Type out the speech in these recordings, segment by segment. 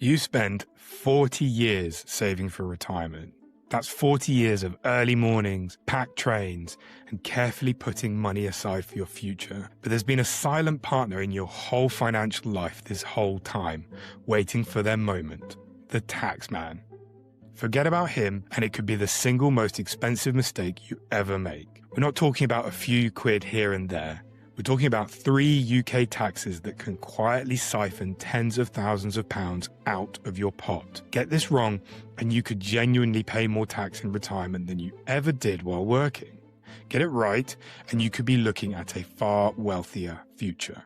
You spend 40 years saving for retirement. That's 40 years of early mornings, packed trains, and carefully putting money aside for your future. But there's been a silent partner in your whole financial life this whole time, waiting for their moment, the Taxman. Forget about him, and it could be the single most expensive mistake you ever make. We're not talking about a few quid here and there. We're talking about 3 UK taxes that can quietly siphon tens of thousands of pounds out of your pot. Get this wrong, and you could genuinely pay more tax in retirement than you ever did while working. Get it right, and you could be looking at a far wealthier future.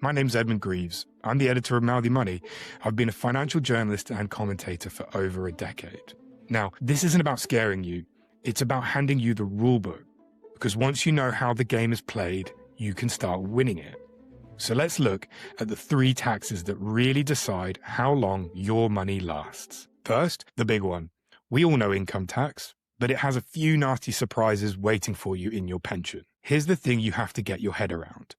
My name's Edmund Greaves. I'm the editor of Mouthy Money. I've been a financial journalist and commentator for over a decade. Now, this isn't about scaring you. It's about handing you the rulebook. Because once you know how the game is played, you can start winning it. So let's look at the 3 taxes that really decide how long your money lasts. First, the big one. We all know income tax, but it has a few nasty surprises waiting for you in your pension. Here's the thing you have to get your head around.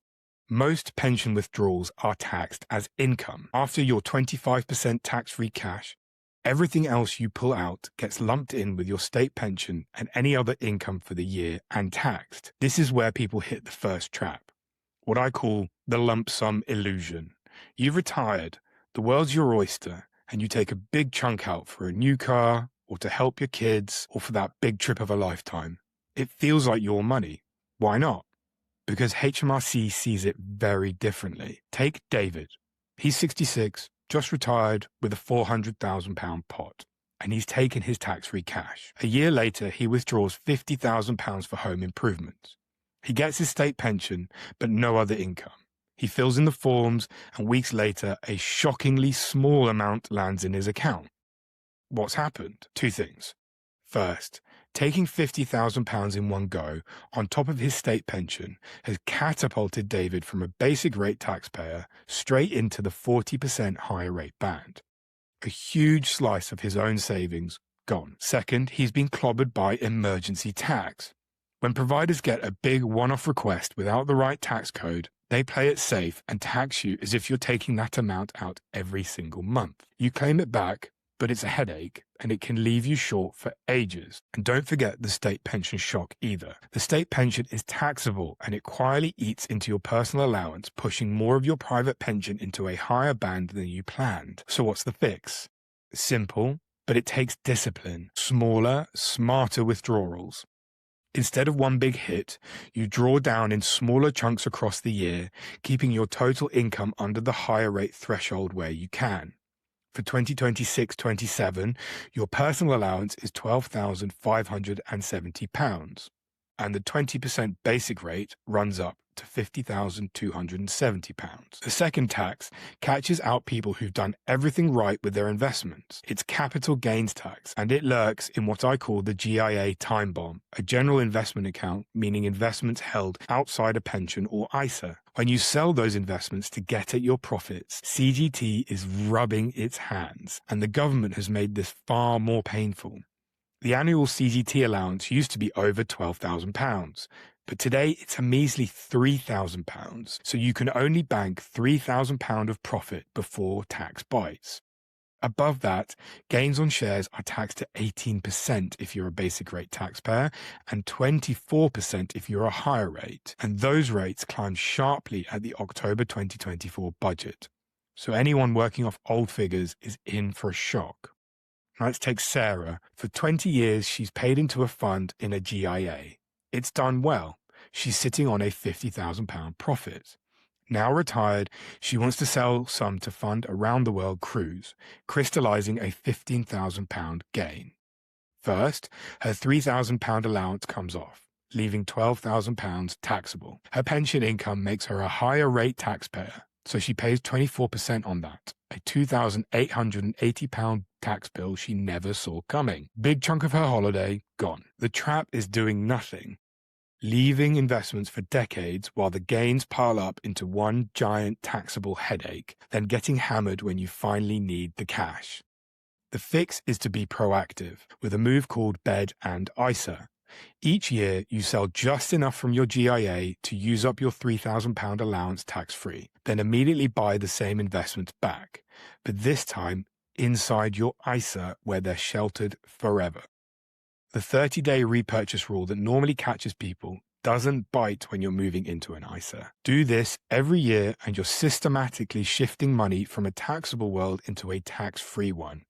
Most pension withdrawals are taxed as income. After your 25% tax-free cash, everything else you pull out gets lumped in with your state pension and any other income for the year and taxed. This is where people hit the first trap, what I call the lump sum illusion. You've retired, the world's your oyster, and you take a big chunk out for a new car, or to help your kids, or for that big trip of a lifetime. It feels like your money. Why not? Because HMRC sees it very differently. Take David. He's 66, just retired with a £400,000 pot, and he's taken his tax-free cash. A year later, he withdraws £50,000 for home improvements. He gets his state pension, but no other income. He fills in the forms, and weeks later, a shockingly small amount lands in his account. What's happened? 2 things. First, taking £50,000 in one go on top of his state pension has catapulted David from a basic rate taxpayer straight into the 40% higher rate band. A huge slice of his own savings gone. Second, he's been clobbered by emergency tax. When providers get a big one-off request without the right tax code, they play it safe and tax you as if you're taking that amount out every single month. You claim it back, but it's a headache, and it can leave you short for ages. And don't forget the state pension shock either. The state pension is taxable, and it quietly eats into your personal allowance, pushing more of your private pension into a higher band than you planned. So what's the fix? Simple, but it takes discipline. Smaller, smarter withdrawals. Instead of one big hit, you draw down in smaller chunks across the year, keeping your total income under the higher rate threshold where you can. For 2026-27, your personal allowance is £12,570, and the 20% basic rate runs up to £50,270. The second tax catches out people who've done everything right with their investments. It's capital gains tax, and it lurks in what I call the GIA time bomb, a general investment account, meaning investments held outside a pension or ISA. When you sell those investments to get at your profits, CGT is rubbing its hands, and the government has made this far more painful. The annual CGT allowance used to be over £12,000, but today it's a measly £3,000, so you can only bank £3,000 of profit before tax bites. Above that, gains on shares are taxed at 18% if you're a basic rate taxpayer and 24% if you're a higher rate, and those rates climb sharply at the October 2024 budget. So anyone working off old figures is in for a shock. Now let's take Sarah. For 20 years, she's paid into a fund in a GIA. It's done well. She's sitting on a £50,000 profit. Now retired, she wants to sell some to fund a round-the-world cruise, crystallizing a £15,000 gain. First, her £3,000 allowance comes off, leaving £12,000 taxable. Her pension income makes her a higher rate taxpayer, so she pays 24% on that, a £2,880 tax bill she never saw coming. Big chunk of her holiday gone. The trap is doing nothing, leaving investments for decades while the gains pile up into one giant taxable headache, then getting hammered when you finally need the cash. The fix is to be proactive with a move called BED and ISA. Each year, you sell just enough from your GIA to use up your £3,000 allowance tax-free, then immediately buy the same investments back. But this time, inside your ISA where they're sheltered forever. The 30-day repurchase rule that normally catches people doesn't bite when you're moving into an ISA. Do this every year and you're systematically shifting money from a taxable world into a tax-free one,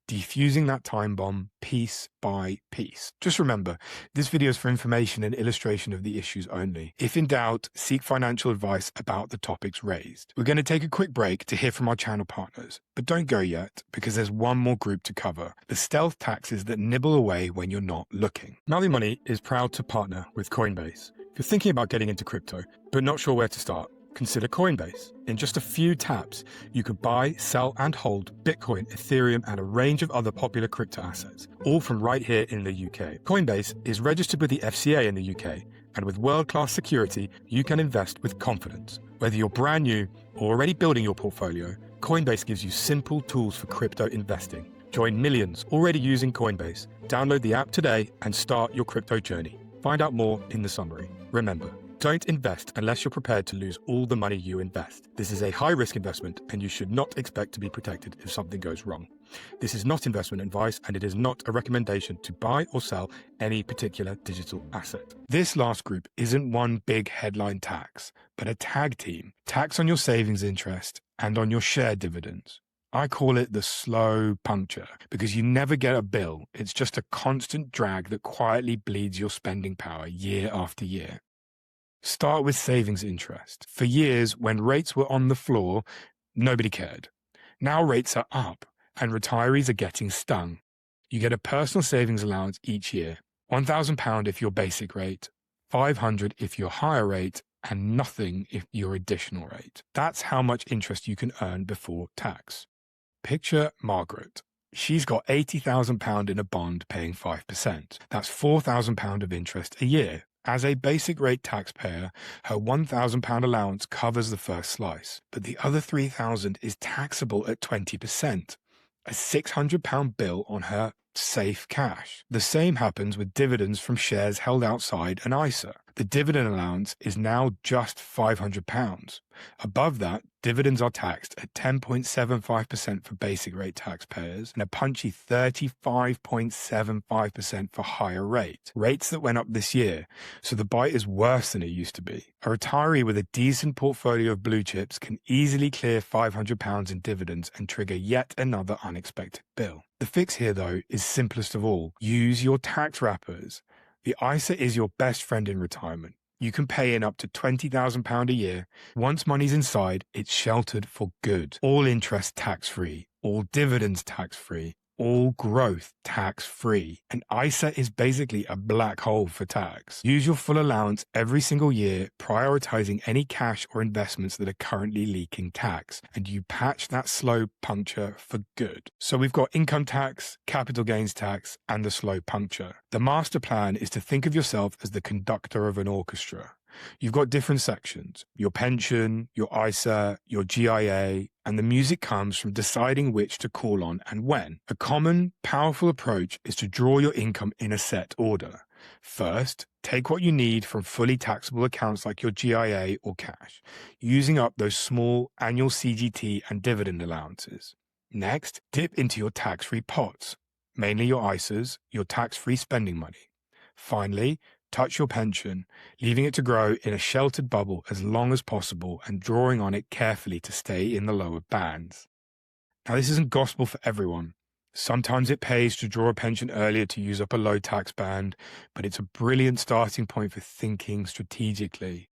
defusing that time bomb piece by piece. Just remember, this video is for information and illustration of the issues only. If in doubt, seek financial advice about the topics raised. We're going to take a quick break to hear from our channel partners, but don't go yet because there's one more group to cover, the stealth taxes that nibble away when you're not looking. Mouthy Money is proud to partner with Coinbase. If you're thinking about getting into crypto, but not sure where to start, consider Coinbase. In just a few taps, you could buy, sell, and hold Bitcoin, Ethereum, and a range of other popular crypto assets, all from right here in the UK. Coinbase is registered with the FCA in the UK, and with world-class security, you can invest with confidence. Whether you're brand new or already building your portfolio, Coinbase gives you simple tools for crypto investing. Join millions already using Coinbase. Download the app today and start your crypto journey. Find out more in the summary. Remember, don't invest unless you're prepared to lose all the money you invest. This is a high-risk investment, and you should not expect to be protected if something goes wrong. This is not investment advice, and it is not a recommendation to buy or sell any particular digital asset. This last group isn't one big headline tax, but a tag team. Tax on your savings interest and on your share dividends. I call it the slow puncture because you never get a bill. It's just a constant drag that quietly bleeds your spending power year after year. Start with savings interest. For years, when rates were on the floor, nobody cared. Now rates are up, and retirees are getting stung. You get a personal savings allowance each year. £1,000 if your basic rate, £500 if your higher rate, and nothing if your additional rate. That's how much interest you can earn before tax. Picture Margaret. She's got £80,000 in a bond paying 5%. That's £4,000 of interest a year. As a basic rate taxpayer, her £1,000 allowance covers the first slice, but the other £3,000 is taxable at 20%, a £600 bill on her safe cash. The same happens with dividends from shares held outside an ISA. The dividend allowance is now just £500. Above that, dividends are taxed at 10.75% for basic rate taxpayers and a punchy 35.75% for higher rate. Rates that went up this year, so the bite is worse than it used to be. A retiree with a decent portfolio of blue chips can easily clear £500 in dividends and trigger yet another unexpected bill. The fix here, though, is simplest of all. Use your tax wrappers. The ISA is your best friend in retirement. You can pay in up to £20,000 a year. Once money's inside, it's sheltered for good. All interest tax-free, all dividends tax-free, all growth tax-free. An ISA is basically a black hole for tax. Use your full allowance every single year, prioritizing any cash or investments that are currently leaking tax, and you patch that slow puncture for good. So we've got income tax, capital gains tax, and the slow puncture. The master plan is to think of yourself as the conductor of an orchestra. You've got different sections, your pension, your ISA, your GIA, and the music comes from deciding which to call on and when. A common, powerful approach is to draw your income in a set order. First, take what you need from fully taxable accounts like your GIA or cash, using up those small annual CGT and dividend allowances. Next, dip into your tax-free pots, mainly your ISAs, your tax-free spending money. Finally, touch your pension, leaving it to grow in a sheltered bubble as long as possible and drawing on it carefully to stay in the lower bands. Now, this isn't gospel for everyone. Sometimes it pays to draw a pension earlier to use up a low tax band, but it's a brilliant starting point for thinking strategically.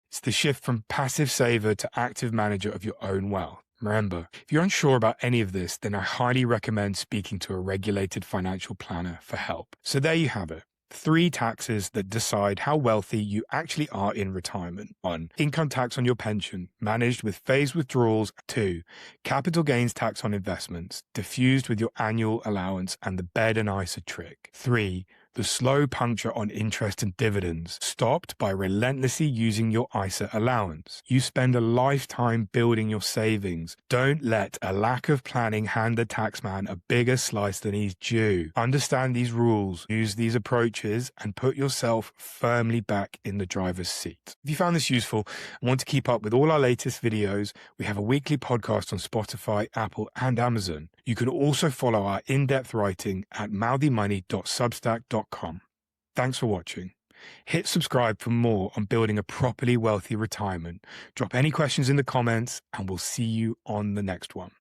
It's the shift from passive saver to active manager of your own wealth. Remember, if you're unsure about any of this, then I highly recommend speaking to a regulated financial planner for help. So there you have it. 3 taxes that decide how wealthy you actually are in retirement. 1. Income tax on your pension, managed with phased withdrawals. 2. Capital gains tax on investments, diffused with your annual allowance and the bed and ISA trick. 3. The slow puncture on interest and dividends, stopped by relentlessly using your ISA allowance. You spend a lifetime building your savings. Don't let a lack of planning hand the taxman a bigger slice than he's due. Understand these rules, use these approaches, and put yourself firmly back in the driver's seat. If you found this useful and want to keep up with all our latest videos, we have a weekly podcast on Spotify, Apple, and Amazon. You can also follow our in-depth writing at mouthymoney.substack.com. Thanks for watching. Hit subscribe for more on building a properly wealthy retirement. Drop any questions in the comments, and we'll see you on the next one.